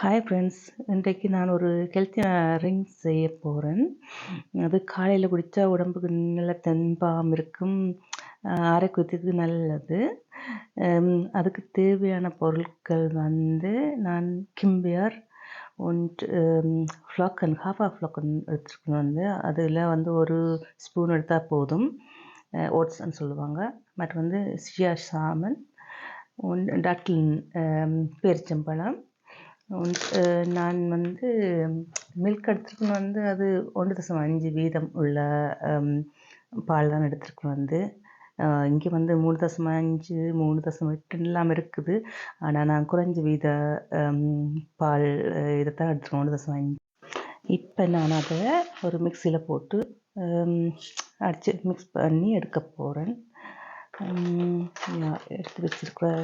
Hi friends, இன்றைக்கு நான் ஒரு ஹெல்த்தியான ரிங் செய்ய போகிறேன். அது காலையில் குடித்தா உடம்புக்கு நல்ல தெம்பாகவும் இருக்கும், ஆரோக்கியத்துக்கு நல்லது. அதுக்கு தேவையான பொருட்கள் நான் கிம்பியர் und ஃப்ளாக்கன் ஃப்ளாக்கன் எடுத்துருக்கணும். அதில் ஒரு ஸ்பூன் எடுத்தால் போதும். ஓட்ஸ்ன்னு சொல்லுவாங்க. மற்றும் சியா சாமன் டட்லின் பேரிச்சம்பழம். நான் மில்க் எடுத்துருக்கணும். அது 1.5 வீதம் உள்ள பால் தான் எடுத்துருக்கணும். இங்கே 3.5 3.8 எல்லாம் இருக்குது. ஆனால் நான் குறைஞ்ச வீத பால் இதைத்தான் எடுத்துருக்கேன், 1.5. இப்போ நான் அதை ஒரு மிக்சியில் போட்டு அடித்து மிக்ஸ் பண்ணி எடுக்க போகிறேன். எடுத்து வச்சிருக்க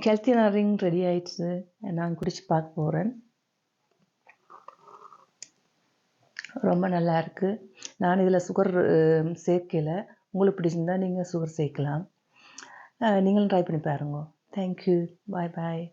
ஹெல்த்தியான ரிங் ரெடி ஆயிடுச்சு. நான் குடிச்சு பார்க்க போகிறேன். ரொம்ப நல்லா இருக்குது. நான் இதில் சுகர் சேர்க்கலை. உங்களுக்கு பிடிச்சிருந்தா நீங்கள் சுகர் சேர்க்கலாம். நீங்களும் ட்ரை பண்ணி பாருங்க. தேங்க்யூ. பாய் பாய்.